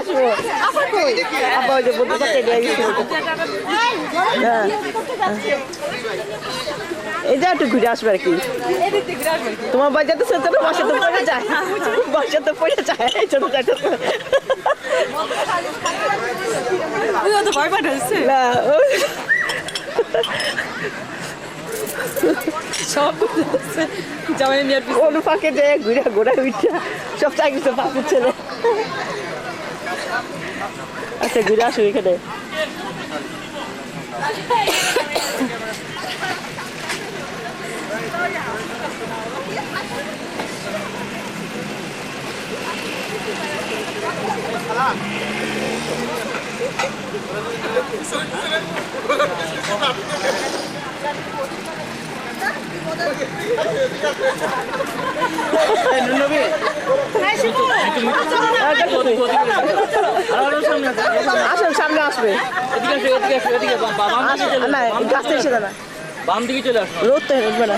আসবো আবার যে বলতে পারতে এই যে একটু ঘুরে আসবে আর কি তোমার বাচ্চা তো ছোট বাসা তো পড়ে যায় বাসা তো পড়ে যায় ছোট চাইতে না সব জামাই নিয়ে অনুপাকে যে ঘুরে ঘোরা উঠা সব চাকরি তো পাখির ছেলে আচ্ছা ঘুরে আসো এখানে আসুন সামনে আসবে গাছটা এসে দাঁড়া বাম দিকে চলে আসবে রোদ তো উঠবে না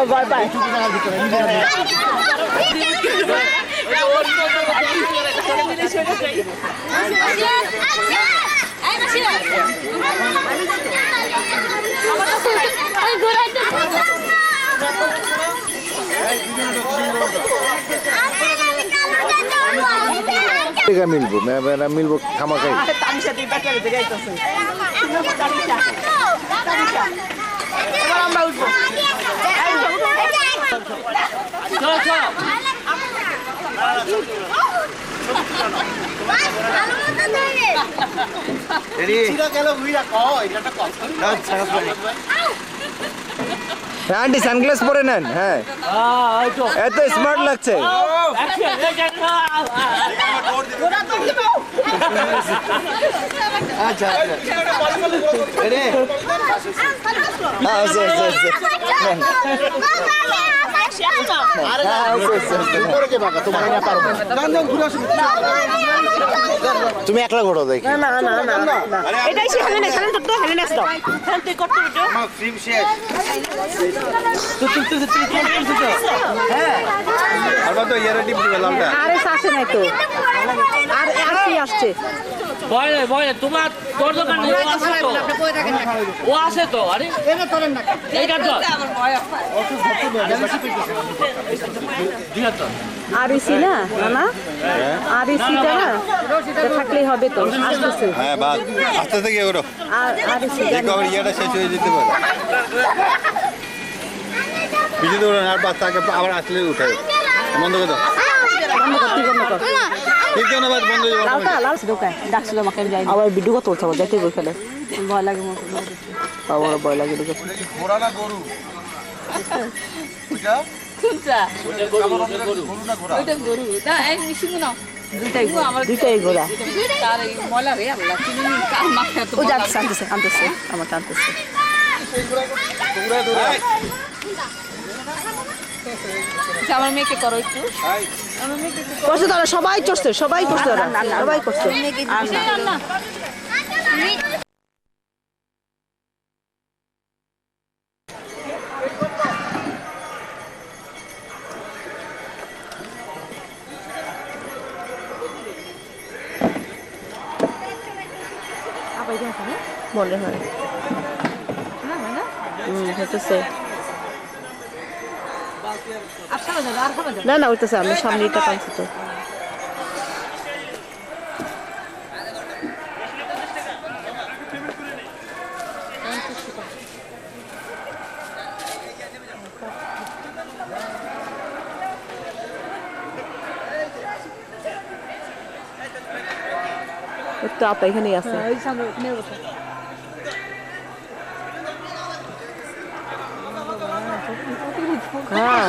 Bye bye. मिलबो मैं मिलबो खामा खाई आंटी सनग्लास পরে নেন হ্যাঁ এত স্মার্ট লাগছে আচ্ছা রে তুমি একলা ঘোড়ো দেখি না না না না এটাই সে হেলেন এখানে তো হেলেন আসতো হ্যাঁ তুই করতে বিটো আমার ফ্রিম শেষ হ্যাঁ আর তো ইয়ারে টিপ দিলাম না আরে আসে নাই তো আর আসি আসছে বয় তোমার তোর দোকান ও আসে তো আরে এইটা তো আর ইসি না না আর ইসিটা না থাকলেই হবে তো আসতেছে হ্যাঁ বাস আস্তে থেকে করো আর ইসি আবার ইয়াটা শেষ হয়ে যেতে পারে পিছিয়ে দেবো আর বাচ্চাকে আবার আসলে উঠাই বন্ধ করে দাও আবার ভিডিও কত উঠাবো যাইতে বই ফেলে ভয় লাগে আমার ভয় লাগে দুইটাই ঘোরা আনতেছে আমার টানতেছে আমার মেয়েকে করো একটু করছে তারা সবাই করছে সবাই করছে সবাই করছে মনে হয় হতেছে না না ওইটাছে আমি সামনে এটা টানছি তো একটু আপা এখানেই আছে হ্যাঁ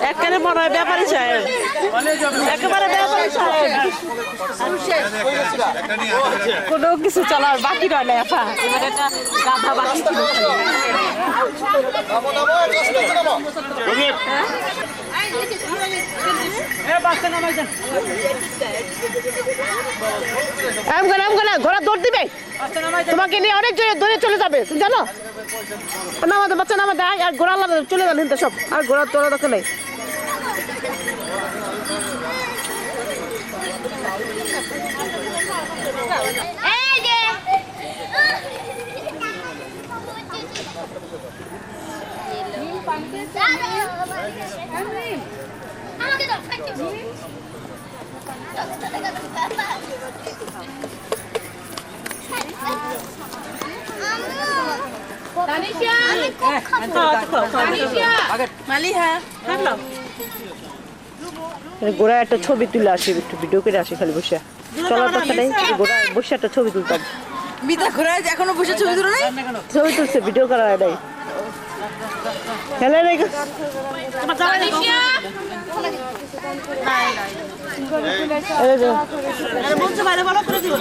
একেবারে মনে হয় ব্যাপারী সাহেব একেবারে ব্যাপারী সাহেব কোনো কিছু চলার বাকি রয় না এফা এবার একটা গাধা বাকি ছিল ঘোড়া দৌড় দিবে তোমাকে নিয়ে অনেক দূরে চলে যাবে তুমি জানো নামাতে বাচ্চা নামাতে আর ঘোড়া চলে যান হিন্দু সব আর ঘোড়া তোরা দরকার নেই গোড়া একটা ছবি তুলে আসি একটু ভিডিও করে আসি খালি বসে চলার কথা নেই গোড়া বসে একটা ছবি তুলতাম মিতা ঘোরা এখনো বসে ছবি তুলো নাই ছবি তুলছে ভিডিও করা হয় নাই খেলে নাই বলছে বাইরে ভালো করে দিব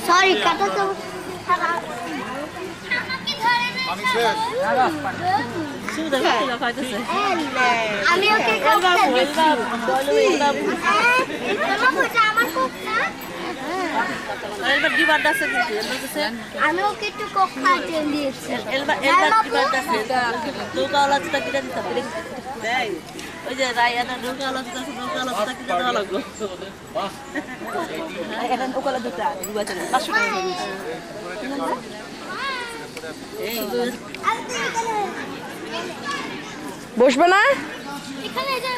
সরি কাটা তো আমি ওকে আমি ওকে একটু কোক খাইতে দিয়েছি ওই যে রায়ানা নৌকা আলাদা আছে নৌকা আলাদা কিনে দেওয়া লাগলো এটা নৌকা আলাদা দুটা দুবা চলে 500 টাকা বসবে না এখানে যা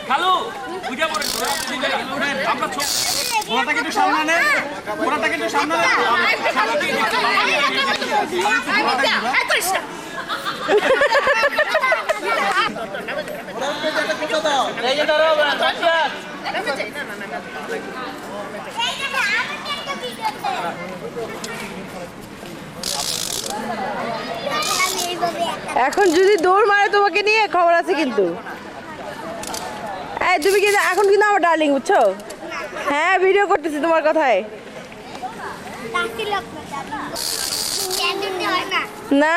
খালু বুঝা পড়ে দিবে না আমরা ঘোড়াটাকে একটু সামনে নেন ঘোড়াটাকে একটু সামনে নেন এই যে ধরো এখন যদি দৌড় মারে তোমাকে নিয়ে খবর আছে কিন্তু এই তুমি কি এখন কিন্তু আমার ডার্লিং বুঝছো হ্যাঁ ভিডিও করতেছি তোমার কথায় না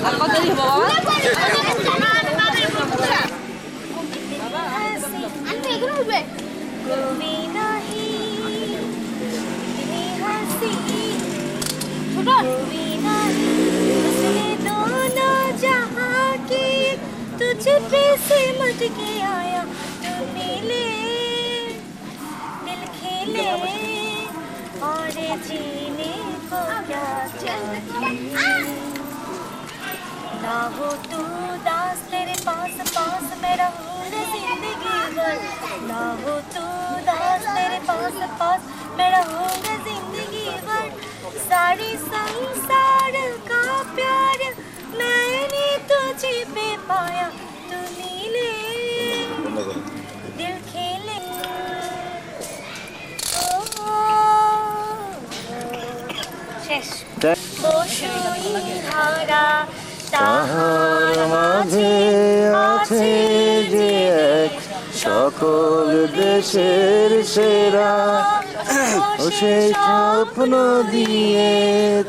আর কত দিব বাবা कोई नहीं उसने दोनों जहां की तुझ पे सिमट के आया तू मिले दिल खेले और जीने को क्या चाहिए ना हो तू दास तेरे पास पास मैं रहूँगी जिंदगी भर ना हो तू दास तेरे पास पास मैं रहूँगी जिंदगी भर सारे संसार का प्यार मैंने तुझे पे पाया तू मिले दिल खेले शेष বসুই ধারা তাহার মাঝে আছে যে এক সকল দেশের সেরা ও সেই স্বপ্ন দিয়ে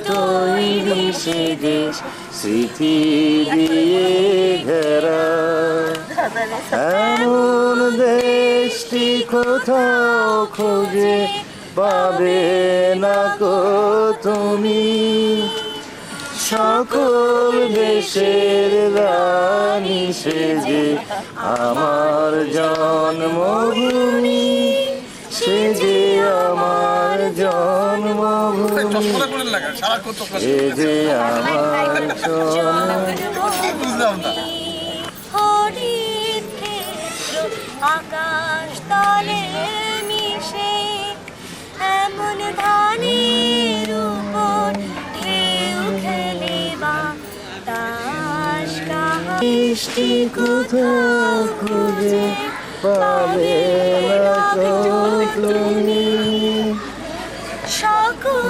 তৈরি সে দেশ স্মৃতি দিয়ে ঘেরা এমন দেশটি কোথাও খুঁজে পাবে না কো তুমি সকল দেশের রানী সেজে আমার জন্মভূমি সেজে আমার জন্মভূমি সেজে আমার জন্মভূমি হরিণ ক্ষেত্র আকাশ তলে মিশে এমন ধানের উপর ঢেউ খেলে বাতাস কাহা মিষ্টি কোথাও খুঁজে পাবে না তো তুমি সকল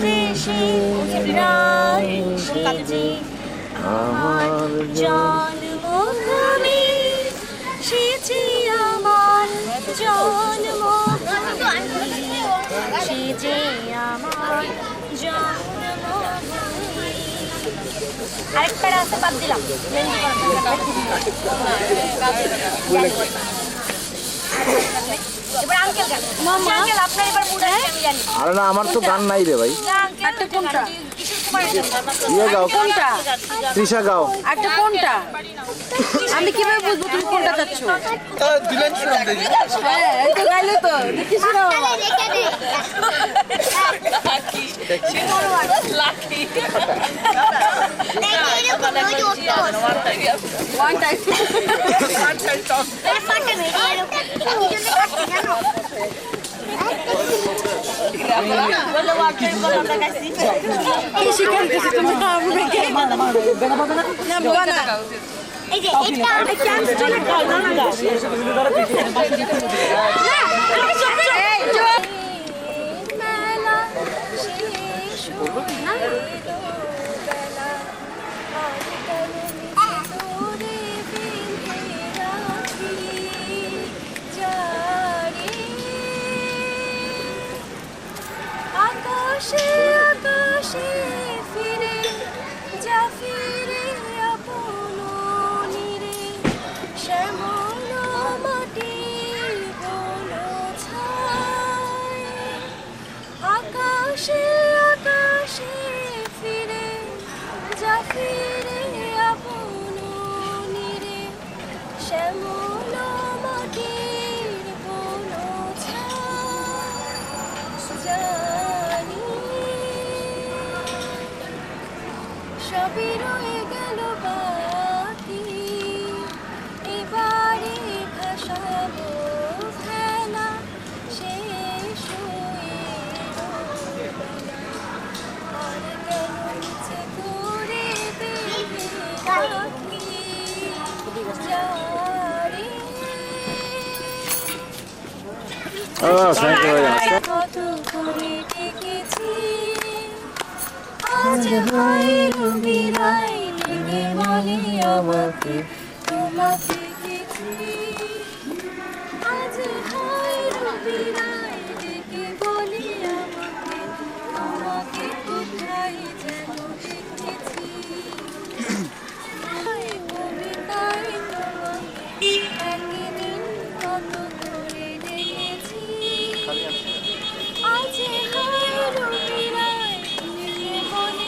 দেশে রানী সেজে আমার জন্মভূমি সেজে আমার জন্মভূমি সেজে আমার জন্মভূমি আরেকটা রাস্তা বাদ দিলাম এবার আঙ্কেল গান আঙ্কেল আপনার এবার মুড আছে আমি জানি আরে না আমার তো গান নাই রে ভাই না আঙ্কেল একটা কোনটা কিশোর কুমারের গান ইয়ে গাও কোনটা তৃষা গাও একটা কোনটা আমি কিভাবে বুঝবো তুমি কোনটা চাচ্ছ হ্যাঁ এই তো গাইলে তো দেখি শোনাও ওয়ান টাইম কি শিখাইতেছি তুমি না এই যে এটা চান্স চলে গাও না না গাও এই চুপ মেলা শেষ না বেলা আর তলুনি আকাশে আকাশে ফিরে যা ফিরে আপন নিরে শ্যামল মাটির বন ছায় আকাশে আকাশে ফিরে যা ফিরে আপন নিরে শ্যামল মাটির বন জানি সবই রয়ে গেল বাকি এবারে ভাসাবো খেলা শেষ হয়ে আর কেন নিচে করে দেবে রাখি জানি থ্যাংক ইউ কত করে ডেকেছি আজ হয় রবিরাই লেগে বলে আমাকে তোমাকে দেখি আজ হয় রবিরাই লেগে বলে আমাকে তোমাকে কোথায় যেন দেখেছি কবিতায় তোমাকে একদিন কত করে দেখেছি আজ হয় রবিরাই লেগে বলে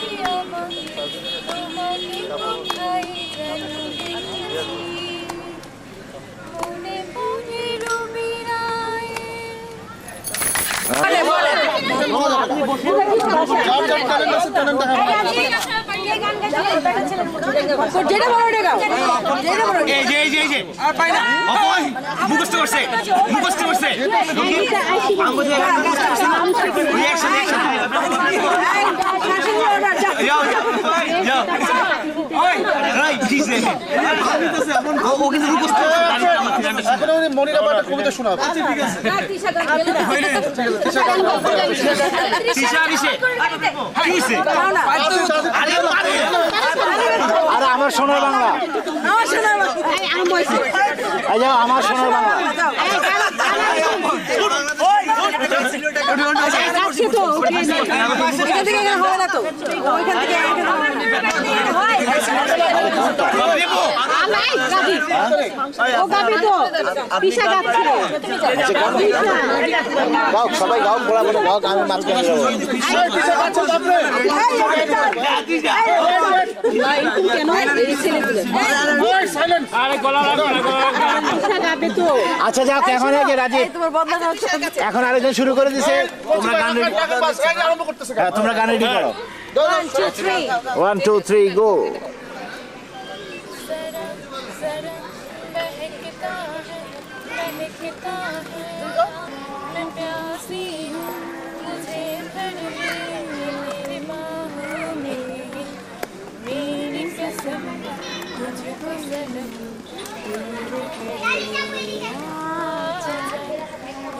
যেটা বড় এটা গাও যেটা বড় এই যে আর পাই না অপয় মুখস্থ করছে রিঅ্যাকশন যাও ওই রাইট দিছে ও কিন্তু মুখস্থ এখন উনি মনির আবার একটা কবিতা শোনাবে তিশা দিছে কি হইছে আরে আমার সোনার বাংলা এই যাও আমার সোনার বাংলা এখান থেকে এখানে হবে না তো ওইখান থেকে ও গাবি তো পিসা গাচ্ছে গাও সবাই গাও বলা বলে গাও আমি মাঝখানে যাবো আচ্ছা যাও এখন এই যে রাজীব তোমার বদলা হচ্ছে এখন আরেকজন শুরু করে দিছে তোমরা গান রেডি আরম্ভ করতেছে হ্যাঁ তোমরা গান রেডি করো 1 2 3 1 2 3 গো महकता है मैं प्यासी हूँ मुझे भर ले मेरे बाहों में मेरी कसम मुझको सनम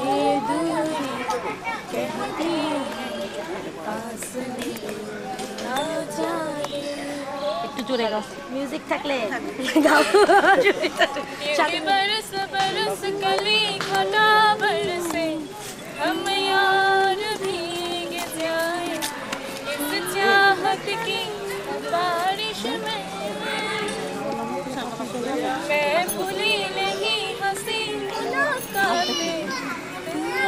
ये दूरी कहती है पास में आ जाए একটু জোরে গাও মিউজিক থাকলে গাও बरस बरस कली घटा बरसे हम यार भीग जाए इस चाहत की बारिश में मैं भूली नहीं हंसी मुलाकातें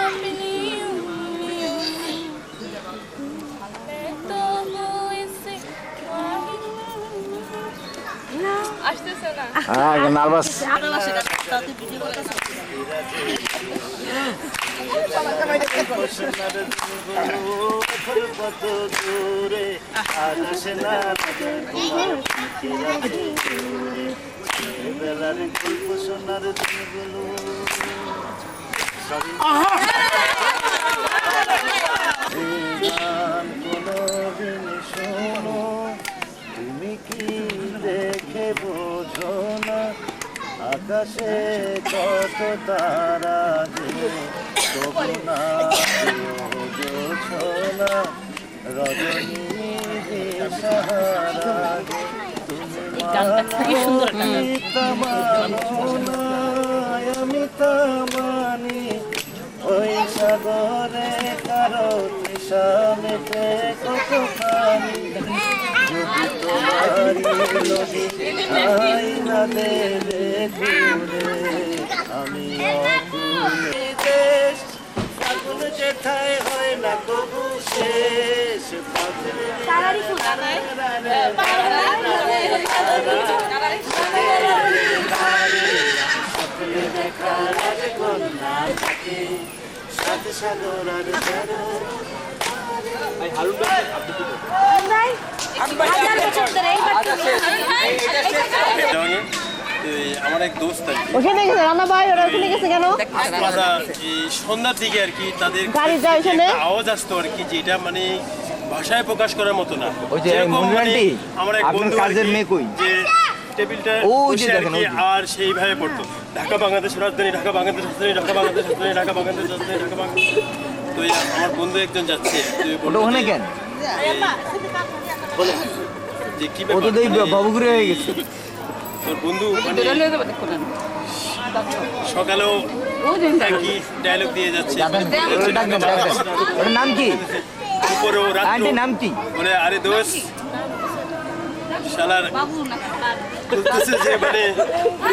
अपनी उंगलियों में मैं तो हूँ इससे আসতেছে না হ্যাঁ নার্ভাস তুমি কি দেখে বোঝো না আকাশে কত তারা যে তবু না বোঝো না রজনী দিশাহারা তুমি আমি তামানি ওই সাগরে কারো তৃষা মেটে কত পানি যদি তোমারি নদী আই না দেবে ঘুরে আমি অকুলে দেশ ফাগুন যেথায় হয় না কবু শেষ সাথে সাগর আর আমার এক দোস্ত আর কি ওখানে গেছে রান্না ভাই ওরা ওখানে গেছে কেন আমরা এই সন্ধ্যার দিকে আর কি তাদের গাড়ি যায় ওখানে? একটা আওয়াজ আসতো আর কি যেটা মানে ভাষায় প্রকাশ করার মতো না ওই যে যেরকম মনির মানে আন্টি, আমার এক আপনার বন্ধু আর কাজের কি মেয়ে কই? যে টেবিলটা ও যে বসে আর দেখেন, কি ওই যে। আর সেইভাবে পড়তো ঢাকা বাংলাদেশ রাজধানী ঢাকা বাংলাদেশ রাজধানী ঢাকা বাংলাদেশ রাজধানী ঢাকা বাংলাদেশ রাজধানী ঢাকা বাংলাদেশ তো এই আমার বন্ধু একজন যাচ্ছে তো এই বললো ওটা ওখানে যে- কেন যে কি ও তো ব্যাপার দেখি বাবুগুড়ি হয়ে গেছে তোর বন্ধু মানে সকালেও একই ডায়লগ দিয়ে যাচ্ছে ওটার নাম কি উপরেও আন্টি রাত্রেও নাম কি বলে আরে দোস্ত শালার বলতেছে যে মানে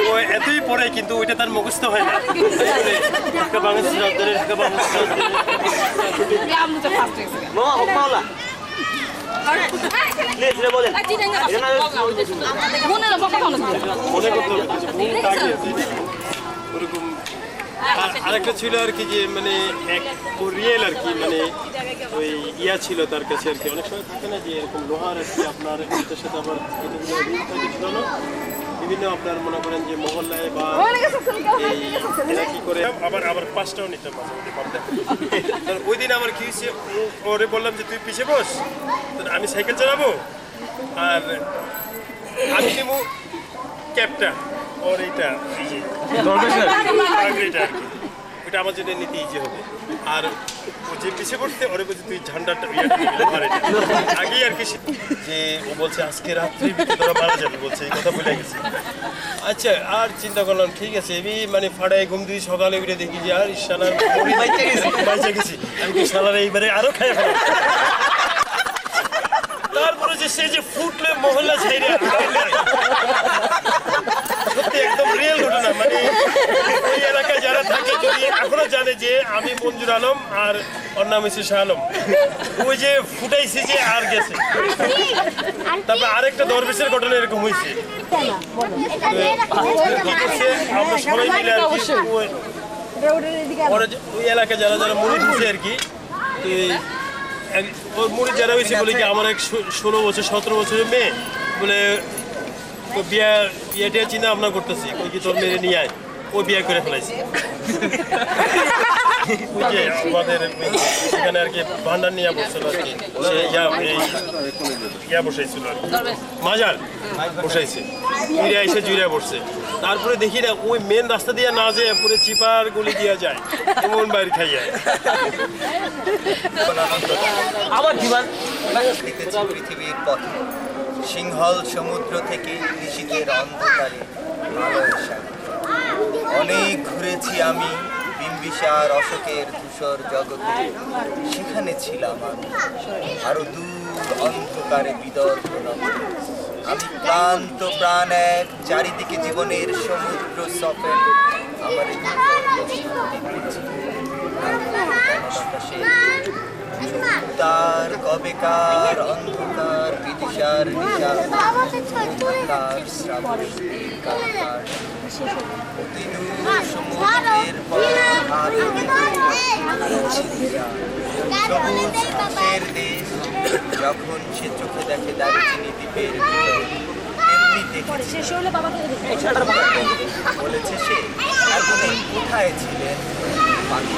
ও এতই পড়ে কিন্তু ওইটা তার মুখস্থ হয় না বলে, ঢাকা বাংলাদেশ রাজধানী ঢাকা বাংলাদেশ মনে করতে হবে কিছু ভুল থাকে ওরকম আর আরেকটা ছিল আর কি যে মানে এক রিয়েল আর কি মানে ওই ইয়া ছিল তার কাছে আর কি অনেক সময় থাকে না যে এরকম লোহার আর কি আপনার এটার সাথে আবার ছিল না বিভিন্ন আপনার মনে করেন যে মহল্লায় বা এরা কি করে আবার আবার পাঁচটাও নিতে পারে ওই দিন আমার কি হয়েছে ওরে বললাম যে তুই পিছিয়ে বস আমি সাইকেল চালাবো আর আমি নেবো ক্যাবটা ওর এইটা এই যে এটা ওইটা আমার জন্য নিতে ইজি হবে আর ও যে পিছিয়ে পড়তে ওরে বলছে তুই ঝান্ডাটা আগেই আর কি যে ও বলছে আজকে রাত্রি তোরা মারা যাবে বলছে এই কথা বলে গেছে আচ্ছা আর চিন্তা করলাম ঠিক আছে আমি মানে ফাড়ায় ঘুম দিয়ে সকালে উঠে দেখি যে আর সালার বাইচা গেছি আমি কি সালার এইবারে আরো খাই ফেলো তারপরে যে সে যে ফুটলে মহল্লা ছাইরে সত্যি একদম রিয়েল ঘটনা মানে ওই এলাকায় যারা থাকে যদি এখনো জানে যে আমি মঞ্জুর আলম আর ওর নাম হচ্ছে শাহ আলম ওই যে ফুটাইছে যে আর গেছে তারপর আরেকটা দরবেশের ঘটনা এরকম হয়েছে আমরা সবাই মিলে আর কি ওই এলাকায় যারা যারা মুড়ি দিচ্ছে আর কি ওর মুড়ি যারা হয়েছে বলে কি আমার এক 16 বছর 17 বছরের মেয়ে বলে তো বিয়ে চিন্তা ভাবনা করতেছি ওই কি তোর মেয়ে নিয়ে আয় ও বিয়ে করে ফেলাইছে আমাদের সেখানে আর কি ভান্ডার নিয়ে বসছিল আর কি সে ইয়া বসাইছিল আর মাজার বসাইছে জুড়ে এসে জুড়ে বসছে তারপরে দেখি না ওই মেন রাস্তা দিয়ে না যেয়ে পুরো চিপার গলি দিয়ে যায় এমন বাইরে খাইয়া আবার জীবন পৃথিবীর পথে সিংহল সমুদ্র থেকে নিশীথের অন্ধকারে আলোর সাগর। অনেক ঘুরেছি আমি বিম্বিসার অশোকের ধূসর জগতে সেখানে ছিলাম আমি আরো দূর অন্ধকারে বিদর্ভ নগরে। আমি ক্লান্ত প্রাণ এক চারিদিকে জীবনের সমুদ্র সফল আমার তার কবেকার অন্ধকার বিদিশার নিশা অন্ধকার শ্রাবণীর কালকার সমুদ্রের সবুজ ঘাসের দেশ যখন সে চোখে দেখে দারুচিনি দ্বীপের তেমনি দেখেছে বলেছে সে এতদিন কোথায় ছিলেন পাখি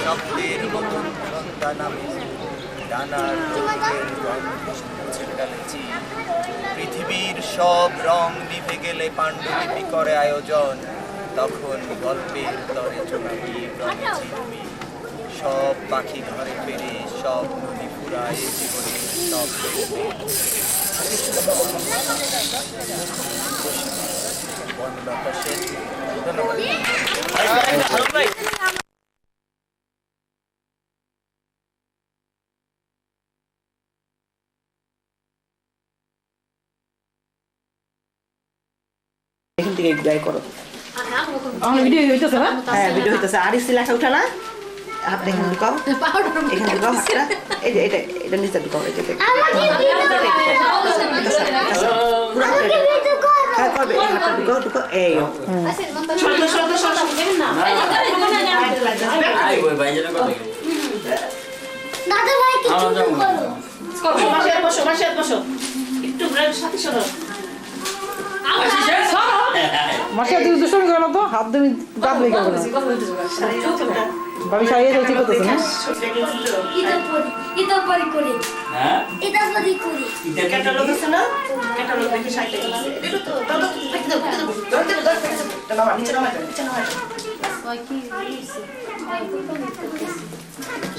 শব্দের মতন সন্তান নামে ডানার ছেটালেছি পৃথিবীর সব রং নিভে গেলে পাণ্ডুলিপি করে আয়োজন তখন গল্পের তরে চোখাবি রঙে চিনবি সব পাখি ঘরে ফেরে সব নদী ফুরায় জীবনের সব বনলতা সেন ধন্যবাদ। এখান থেকে যাই করো আমার ভিডিও হইতেছে না হ্যাঁ ভিডিও হইতেছে আর লেখা উঠা না হাত এখানে ঢুকাও এখানে ঢুকাও হাতটা এই যে এটা নিচে ঢুকাও এই যে হ্যাঁ করবে হাতটা ঢুকাও এই দাদা ভাই কিছু বসো বসো একটু সাথে সরো মাসে তুই দুশো গেল তো হাত দিয়ে দাঁত লেগে গেল ভাবি সাইয়ে ঠিক করতেছে না এটা পরি করি হ্যাঁ এটা পরি করি ক্যাটালগ আছে না ক্যাটালগ দেখে সাইতে গেছে এটা তো দাদা দেখে দাও ধরতে নামা নিচে নামা ওই কি হইছে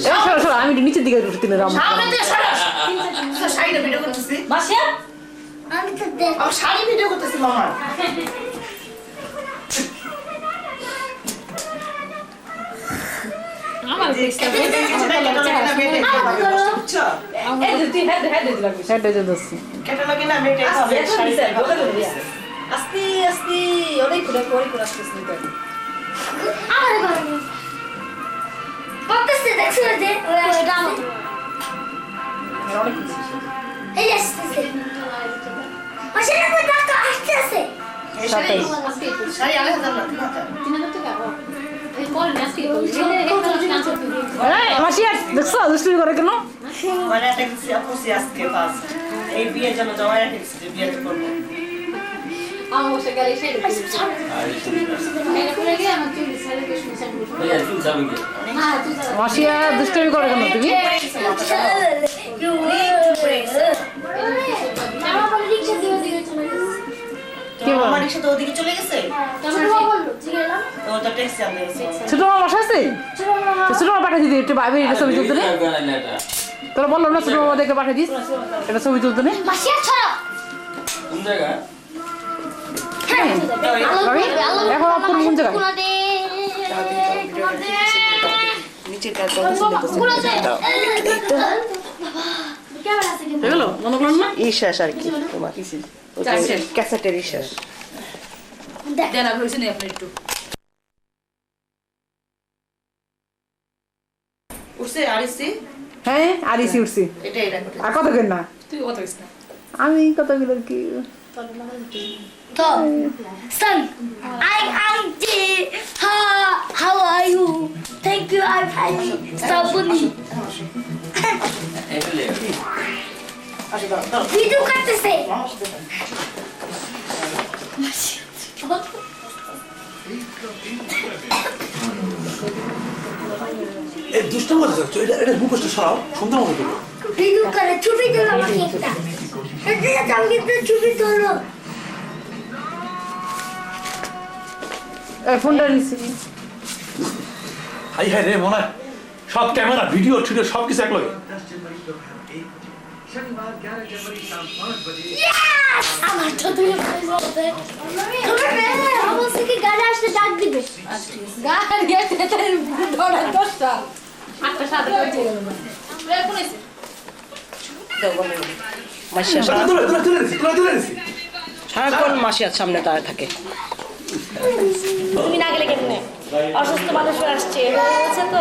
সরো আমি নিচের দিকে উঠতে না রাম সামনে দিয়ে সরো সাইডে ভিডিও করতেছি মাসিয়া আমি তো দেখ আমি শাড়ি ভিডিও করতেছি মামা আমার দেখতে ক্যাটালগে না মেটে হবে আস্তে আস্তে অনেক করে আসতেছ নিতে আমার ঘরে পড়তেছে দেখছো যে ওই রাম এই আসতেছে 27 শাড়ি 2000 না 3000 মাসি দেখছো দুষ্টুমি করে কেন? মানে একটা কিছু আপুসি আজকে ফার্স্ট এই বিয়ের জন্য জমা রেখেছি যে বিয়ে করব মাসি দুষ্টুমি করে কেন তুমি? কি বল? আমার রিকশা তো ওদিকে চলে গেছে তো ওটা ট্যাক্সি আনতে গেছে ছোট মামা বাসা আছে? ছোট মামা পাঠিয়ে দিদি একটু ভাবি এটা ছবি তুলতে নে। তোরা বললাম না ছোট মামা দেখে পাঠিয়ে দিস এটা ছবি তুলতে নে। কোন জায়গা? ভাবি এখন অপুর কোন জায়গায়? নিচের কাজ করতেছে এগুলো মনে করুন না? ইশাস আর কি তোমার ক্যাসেটের ইশাস দেন আপনি হয়েছে আপনি একটু উঠছে আরিসি হ্যাঁ আরিসি উঠছি এটা এটা আর কত কেন না তুই কত হইছ না? আমি কতগুলো কি Son, I'm dead. How are you? Thank you, I'm fine. Sabuni. Video করতেছে এই দুষ্ট মজা যাচ্ছে এটা মুখোশটা সরাও সুন্দর মতো করো ভিডিও করে ছবি তোলো আমাকে একটা এটা আমি একটা ছবি তোলো ফোনটা নিছি হাই হাই রে মনে সব ক্যামেরা ভিডিও টিডিও সব কিছু এক লগে আমার তো তুই বলতে আমার থেকে গাড়ি আসতে ডাক দিবে গাড়ি আছে তার ডলার 10টা 8টা 7টা হয়ে গেল না রে কোন আছে মাসিয়া সারাক্ষণ মাসিয়ার সামনে দাঁড়িয়ে থাকে তুমি না গেলে কেমনে অসুস্থ মানুষ আসছে হচ্ছে তো